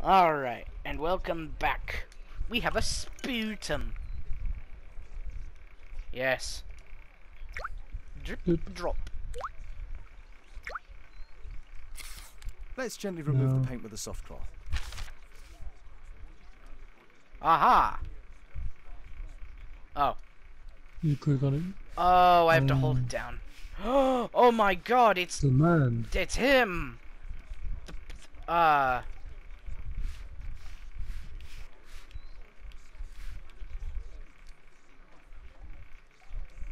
Alright, and welcome back. We have a sputum. Yes. Drip, drop. Let's gently remove the paint with a soft cloth. Aha! Oh. You click on it. Oh, I have to hold it down. Oh my god, it's... The man. It's him!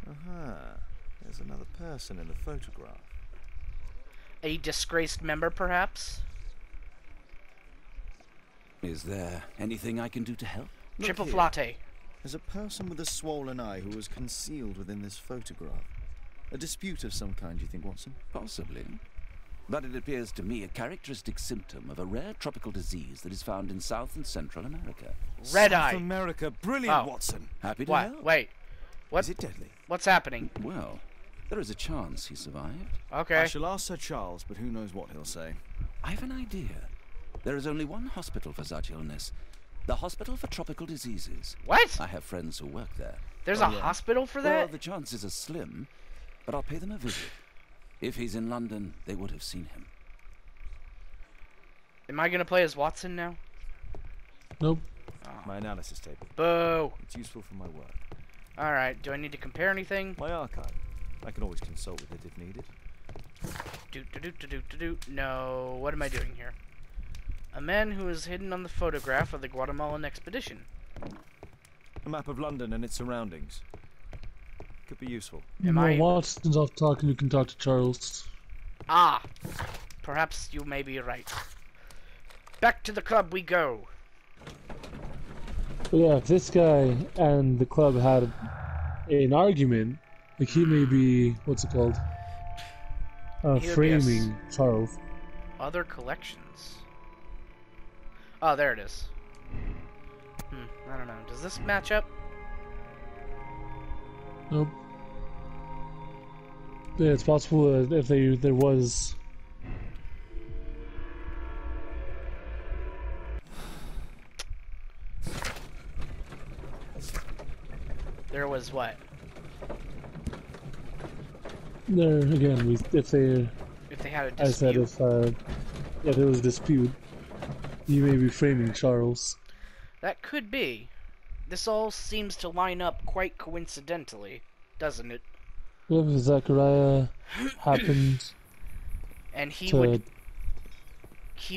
Aha, there's another person in the photograph. A disgraced member, perhaps? Is there anything I can do to help? Triple here. latte. There's a person with a swollen eye who was concealed within this photograph. A dispute of some kind, you think, Watson? Possibly. But it appears to me a characteristic symptom of a rare tropical disease that is found in South and Central America. Red South eye. America, brilliant, Oh. Watson. Happy to What? help? Wait. What? Is it deadly? What's happening? Well, there is a chance he survived. Okay. I shall ask Sir Charles, but who knows what he'll say. I have an idea. There is only one hospital for such illness. The Hospital for Tropical Diseases. What? I have friends who work there. There's Oh, a yeah. hospital for Well, that? the chances are slim, but I'll pay them a visit. If he's in London, they would have seen him. Am I gonna play as Watson now? Nope. My analysis table. Boo! It's useful for my work. Alright, do I need to compare anything? My archive. I can always consult with it if needed. No, what am I doing here? A man who is hidden on the photograph of the Guatemalan expedition. A map of London and its surroundings. Could be useful. I- Watson's off talking, you can talk to Charles. Ah! Perhaps you may be right. Back to the club we go! But yeah, if this guy and the club had an argument, like he may be, what's it called? He would be a Framing Charles. Other collections. Oh, there it is. I don't know. Does this match up? Nope. Yeah, it's possible if there was. There was what? There again, if they, If they had a I said dispute. if there was a dispute, you may be framing Charles. That could be. This all seems to line up quite coincidentally, doesn't it? If Zachariah happened And he to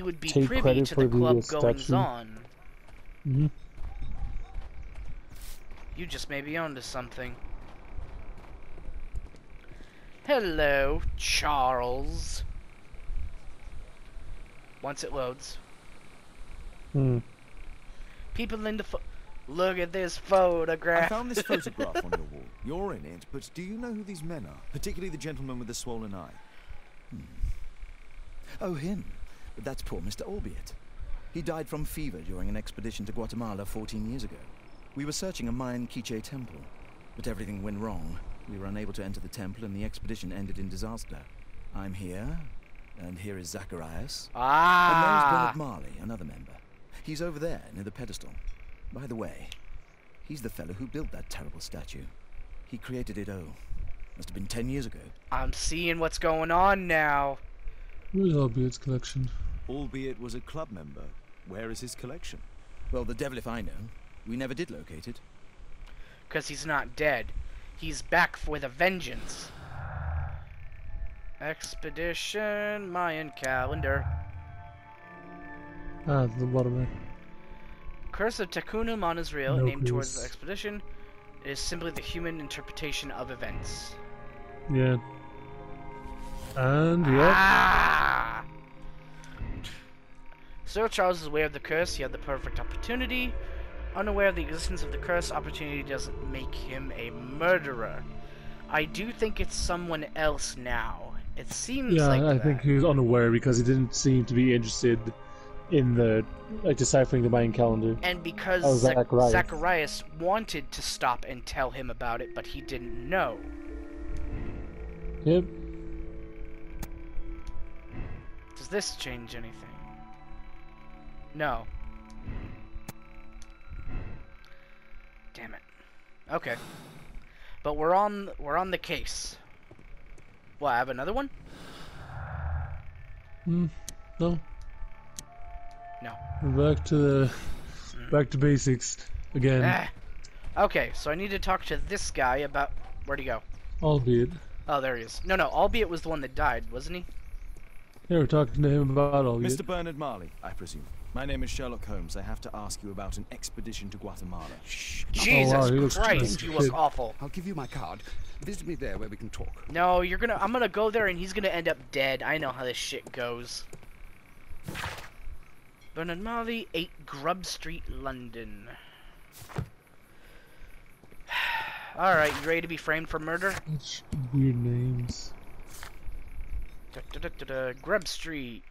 would be take privy credit to for the club the goings statue. on. Mhm. You just may be onto something. Hello, Charles. Once it loads. People in the look at this I photograph. found this photograph on your wall. You're in it, but do you know who these men are? Particularly the gentleman with the swollen eye. Oh, him. But that's poor Mr. Albeit. He died from fever during an expedition to Guatemala 14 years ago. We were searching a Mayan Quiche temple, but everything went wrong. We were unable to enter the temple and the expedition ended in disaster. I'm here, and here is Zacharias. And there's Ah, Bernard Marley, another member. He's over there, near the pedestal. By the way, he's the fellow who built that terrible statue. He created it, must have been 10 years ago. I'm seeing what's going on now. Where's Albeit's collection? Albeit was a club member. Where is his collection? Well, the devil if I know. We never did locate it. 'Cause he's not dead. He's back with a vengeance. Expedition Mayan calendar. Ah, the bottom there. Curse of Takunum on Israel, No named towards clues. the expedition, is simply the human interpretation of events. Yeah. And yeah. Ah! Sir Charles is aware of the curse. He had the perfect opportunity. Unaware of the existence of the curse, opportunity doesn't make him a murderer. I do think it's someone else now. It seems Yeah, like I that. think he was unaware because he didn't seem to be interested in the deciphering the Mayan calendar. And because Oh, Zacharias. Zacharias wanted to stop and tell him about it, but he didn't know. Yep. Does this change anything? No. Damn it. Okay. But we're on the case. What, I have another one? No. No. We're back to basics again. Ah. Okay, so I need to talk to this guy about... Where'd he go? Albeit. Oh, there he is. No, Albeit was the one that died, wasn't he? Yeah, we're talking to him about Albeit. Mr. Bernard Marley, I presume. My name is Sherlock Holmes. I have to ask you about an expedition to Guatemala. Shh. Jesus wow, he looks Christ, strange. you look awful. I'll give you my card. Visit me there where we can talk. No, I'm gonna go there and he's gonna end up dead. I know how this shit goes. Bernard Marley, 8 Grub Street, London. Alright, you ready to be framed for murder? Such weird names. Grub Street.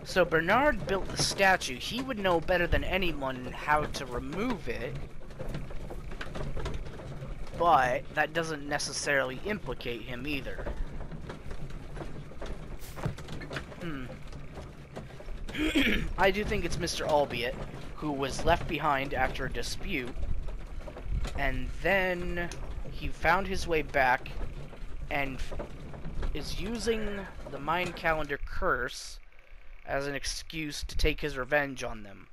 So Bernard built the statue. He would know better than anyone how to remove it. But that doesn't necessarily implicate him either. I do think it's Mr. Albeit, who was left behind after a dispute, and then he found his way back and is using the Mayan calendar curse as an excuse to take his revenge on them,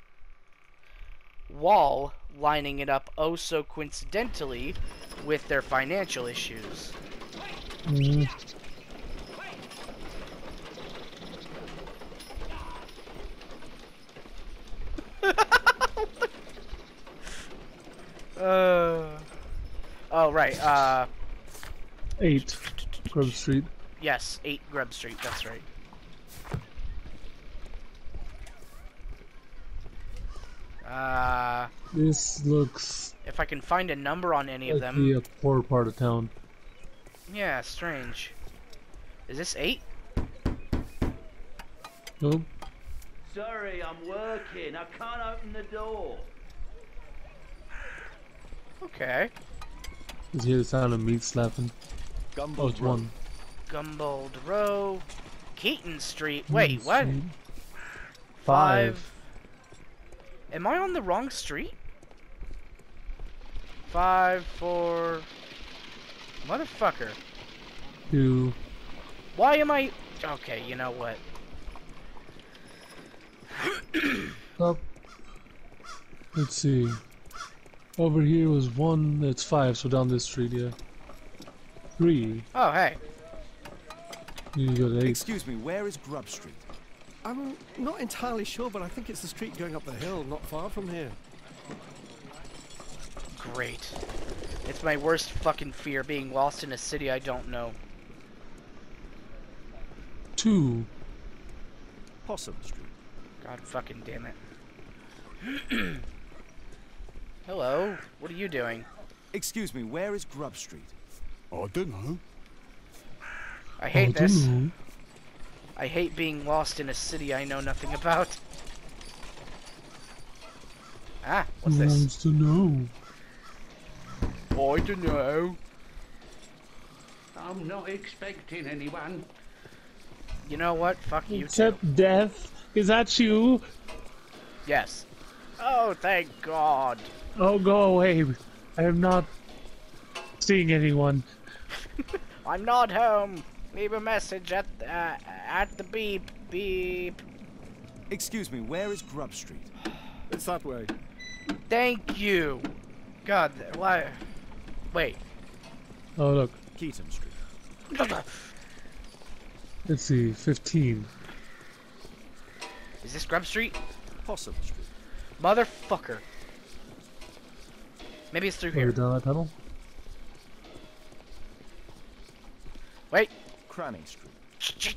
while lining it up oh so coincidentally with their financial issues. Oh, right, 8 Grub Street. yes, 8 Grub Street, that's right. This looks If I can find a number on any of like them. a poor part of town. Yeah, strange. Is this 8? Nope. Sorry, I'm working. I can't open the door. You Okay. can hear the sound of meat slapping. Oh, it's 1. Gumbald Row. Keaton Street. Wait, what? 5. Am I on the wrong street? 5, 4... Motherfucker. 2. Why am I... Okay, you know what? Up. Let's see. Over here was 1, that's 5, so down this street, yeah. 3. Oh, hey. You can go to 8. Excuse me, where is Grub Street? I'm not entirely sure, but I think it's the street going up the hill, not far from here. Great. It's my worst fucking fear, being lost in a city I don't know. 2. Possum Street. God fucking damn it. Hello, what are you doing? Excuse me, where is Grub Street? I don't know. I hate I this. don't know. I hate being lost in a city I know nothing about. Ah, what's Who this? wants to know? I don't know. I'm not expecting anyone. You know what? Fuck you too. Except death. Is that you? Yes. Oh, thank God. Oh, go away. I am not seeing anyone. I'm not home. Leave a message at the beep beep. Excuse me, where is Grub Street? It's that way. Thank you. God, why? Wait. Oh, look. Keaton Street. Let's see. 15. Is this Grub Street? Possum Street. Motherfucker. Maybe it's through Over here. down that tunnel. Wait. Cranny Street.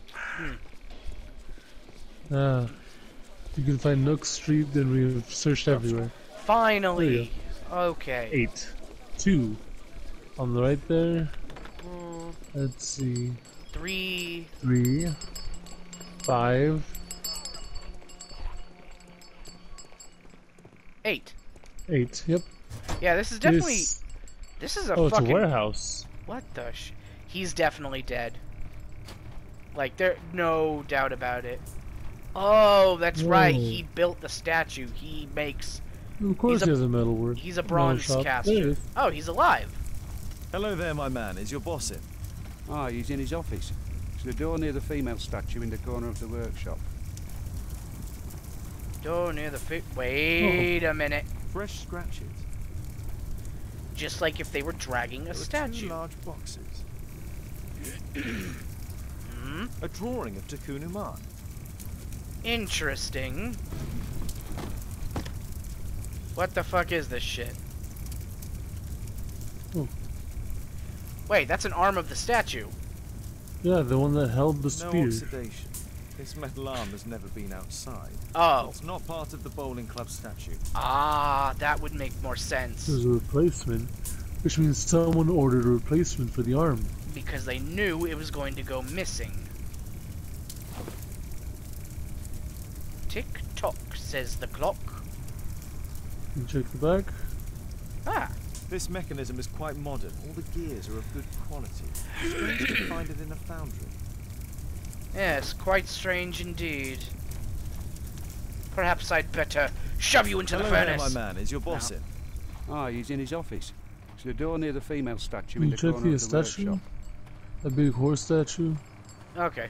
You can find Nook Street, then we've searched everywhere. Finally. Okay. 8. 2. On the right there. Let's see. 3. 3. 5. 8. 8. Yep. Yeah, this is definitely. This is a Oh, it's a fucking... warehouse. What the He's definitely dead. Like, there's no doubt about it. Oh, that's right. Whoa. He built the statue. He makes... Of course he has a metal work. He's a metal bronze shop. There he caster. is. Oh, he's alive. Hello there, my man. Is your boss in? Ah, he's in his office. It's the door near the female statue in the corner of the workshop. Door near the feet. Wait a minute. Fresh scratches. Just like if they were dragging a There are statue. 2 large boxes. Hmm? A drawing of Takunu Man. Interesting. What the fuck is this shit? Oh. Wait, that's an arm of the statue. Yeah, the one that held the No spear. oxidation. This metal arm has never been outside. Oh. It's not part of the bowling club statue. Ah, that would make more sense. There's a replacement, which means someone ordered a replacement for the arm. Because they knew it was going to go missing. Tick-tock, says the clock. You check the back. Ah, This mechanism is quite modern. All the gears are of good quality. Strange to find it in a foundry. yes, quite strange indeed. Perhaps I'd better shove you into Hello the there, furnace. my man. Is your boss in? Ah, he's in his office. It's the door near the female statue Can in you the check corner the of the statue? workshop. A big horse statue. Okay.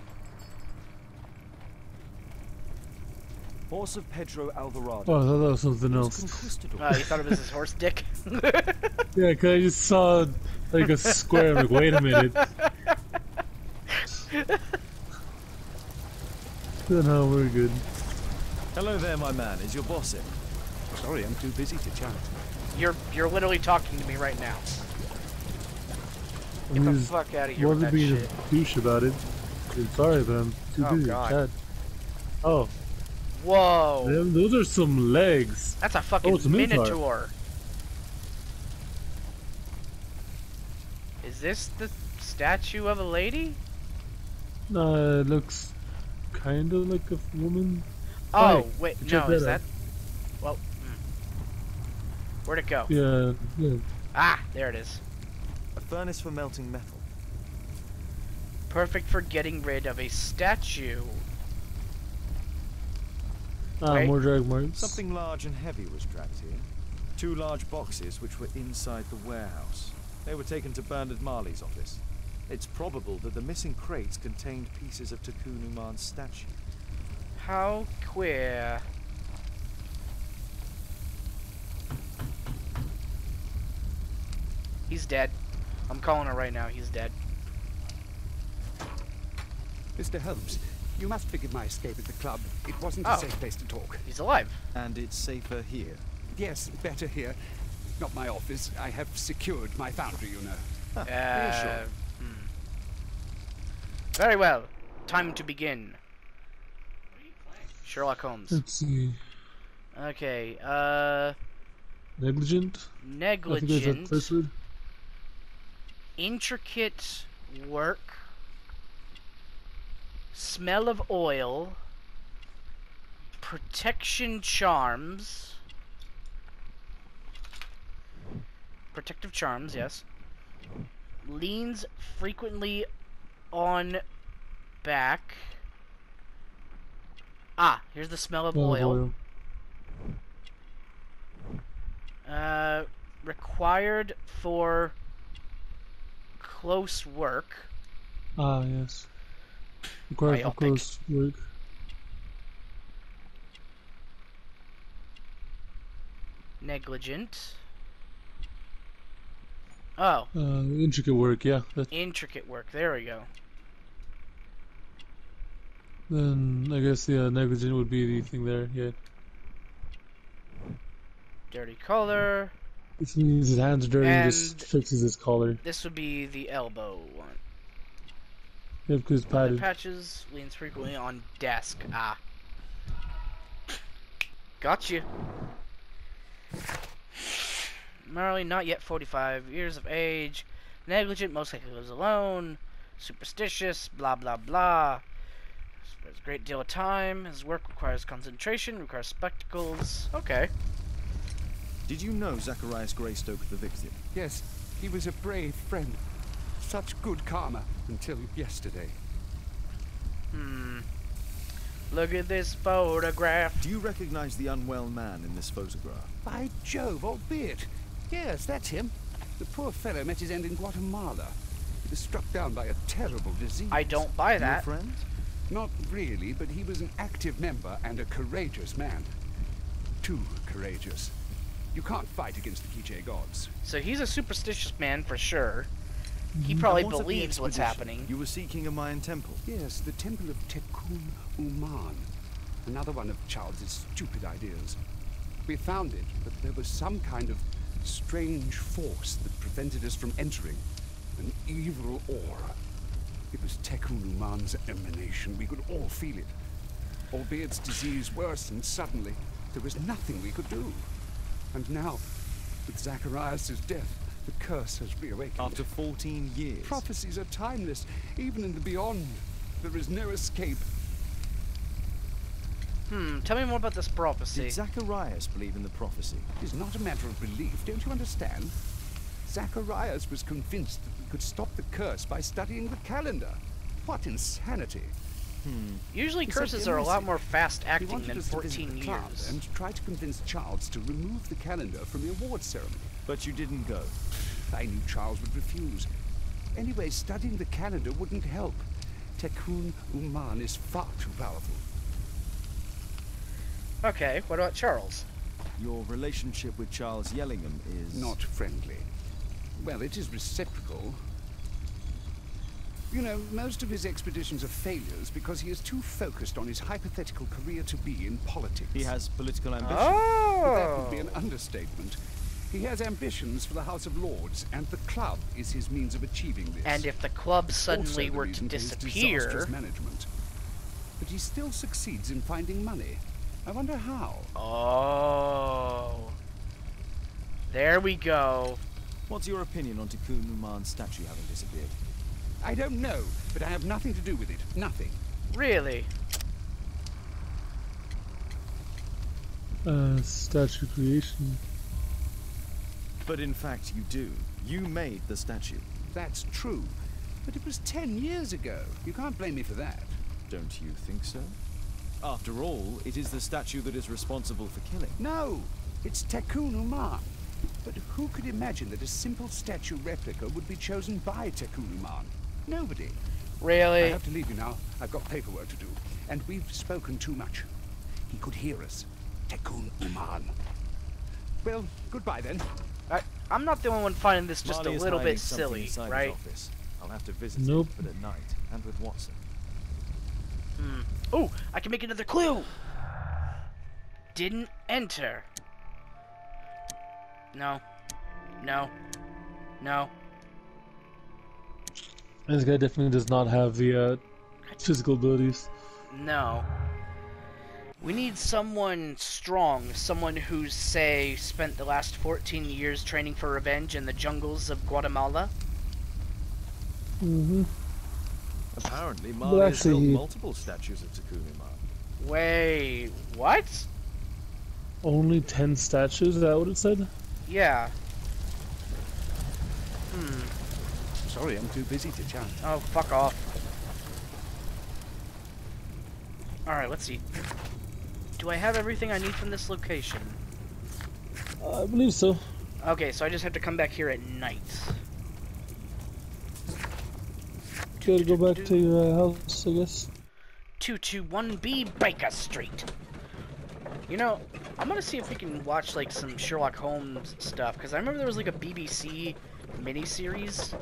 Horse of Pedro Alvarado. Oh, I thought that was something Was else. conquistador. You thought it was his horse dick? Yeah, 'cause I just saw like a square. I'm like, wait a minute. No, we're good. Hello there, my man. Is your boss in? Sorry, I'm too busy to chat. You're literally talking to me right now. I Get the mean, fuck out of here with wasn't that being shit. a douche about it. I'm sorry, but I'm too Oh, busy God. to chat. Oh, Whoa. damn, those are some legs. That's a fucking it's a Minotaur. minotaur. Is this the statue of a lady? It looks kind of like a woman. Oh, Hey, wait, check no, is that that... Well, where'd it go? Yeah, yeah. Ah, there it is. A furnace for melting metal. Perfect for getting rid of a statue. Ah, Wait. more drag marks. Something large and heavy was dragged here. 2 large boxes which were inside the warehouse. They were taken to Bernard Marley's office. It's probable that the missing crates contained pieces of Takunu Man's statue. How queer. He's dead. I'm calling it right now. He's dead. Mr. Holmes, you must forgive my escape at the club. It wasn't Oh. a safe place to talk. He's alive. And it's safer here. Yes, better here. Not my office. I have secured my foundry, you know. Reassuring. Very well. Time to begin. Sherlock Holmes. Let's see. Okay, Negligent? I think that's the negligent, first word. intricate work, smell of oil, protection charms, protective charms, yes, leans frequently on back. Ah, here's the smell of oil. Required for close work. Ah, yes. Required for Biopic. close work. Negligent. Oh, Intricate work, yeah. intricate work. There we go. Then I guess negligent would be the thing there, yeah. Dirty collar. This means his hands are dirty and And- just fixes his collar. This would be the elbow one. Yeah, because it's Leather padded. patches. Leans frequently on desk. Ah. Got you. Marley, not yet 45 years of age. Negligent, most likely lives alone. Superstitious, blah blah blah. Spends a great deal of time. His work requires concentration, requires spectacles. Okay. Did you know Zacharias Greystoke, the victim? Yes, He was a brave friend. Such good karma until yesterday. Look at this photograph. Do you recognize the unwell man in this photograph? By Jove, albeit. Yes, that's him. The poor fellow met his end in Guatemala. He was struck down by a terrible disease. I don't buy Your that. friend? Not really, but he was an active member and a courageous man. Too courageous. You can't fight against the Quiche gods. So he's a superstitious man for sure. He And probably what of the believes what's expedition? happening. You were seeking a Mayan temple. Yes, the temple of Tekun Uman. Another one of Charles's stupid ideas. We found it, but there was some kind of strange force that prevented us from entering. An evil aura. It was Tekun Uman's emanation. We could all feel it. Albeit its disease worsened suddenly, there was nothing we could do. And now, with Zacharias' death, the curse has reawakened. After 14 years. Prophecies are timeless. Even in the beyond, there is no escape. Tell me more about this prophecy. Did Zacharias believe in the prophecy? It is not a matter of belief, don't you understand? Zacharias was convinced that we could stop the curse by studying the calendar. What insanity! Usually He said curses are a lot Lucy. more fast He acting wanted than us to visit 14 the club years. and try to convince Charles to remove the calendar from the awards ceremony. But you didn't go. I knew Charles would refuse. Anyway, studying the calendar wouldn't help. Tekun Uman is far too powerful. Okay, what about Charles? Your relationship with Charles Yellingham is... Not friendly. Well, it is reciprocal. You know, most of his expeditions are failures because he is too focused on his hypothetical career to be in politics. He has political ambition. That would be Oh! an understatement. He has ambitions for the House of Lords, and the club is his means of achieving this. And if the club suddenly Also the were to reason for his disappear... disastrous management. But he still succeeds in finding money. I wonder how. Oh. There we go. What's your opinion on Tekun Uman's statue having disappeared? I don't know, but I have nothing to do with it. Nothing. Really? Statue creation. But in fact you do. You made the statue. That's true. But it was 10 years ago. You can't blame me for that. Don't you think so? After all, it is the statue that is responsible for killing. No, it's Tekun Uman. But who could imagine that a simple statue replica would be chosen by Tekun Uman? Nobody. I Really? have to leave you now. I've got paperwork to do. And we've spoken too much. He could hear us. Tekun Uman. Well, goodbye then. I'm not the only one finding this just Marley a is little hiding bit something silly, inside his right? office. I'll have to visit Nope. him, but at night, and with Watson. Oh, I can make another clue! Didn't enter. No. No. No. This guy definitely does not have the physical abilities. No. We need someone strong, someone who's, say, spent the last 14 years training for revenge in the jungles of Guatemala. Mm-hmm. Apparently, Marley has actually, built he- multiple statues of Tekun Uman. Wait, what? Only 10 statues, is that what it said? Yeah. Sorry, I'm too busy to chat. Oh, fuck off. Alright, let's see. Do I have everything I need from this location? I believe so. Okay, so I just have to come back here at night. Gotta go back to your house, I guess. 221B Baker Street. You know, I'm gonna see if we can watch like some Sherlock Holmes stuff, because I remember there was like a BBC miniseries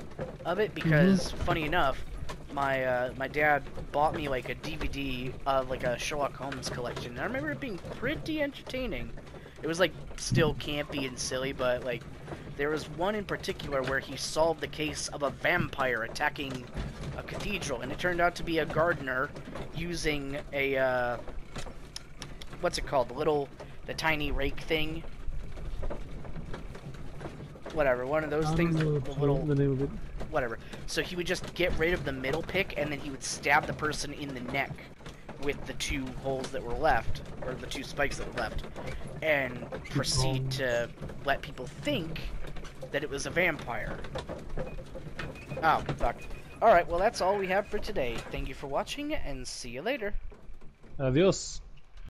of it, because funny enough, my dad bought me like a DVD of like a Sherlock Holmes collection, and I remember it being pretty entertaining. It was like still campy and silly, but like there was one in particular where he solved the case of a vampire attacking a cathedral, and it turned out to be a gardener using a what's it called, the tiny rake thing, whatever, one of those things, the little, the name of it. whatever. So he would just get rid of the middle pick, and then he would stab the person in the neck with the two holes that were left, or the two spikes that were left, and proceed to let people think that it was a vampire. Oh, fuck. Alright, well that's all we have for today. Thank you for watching, and see you later. Adios.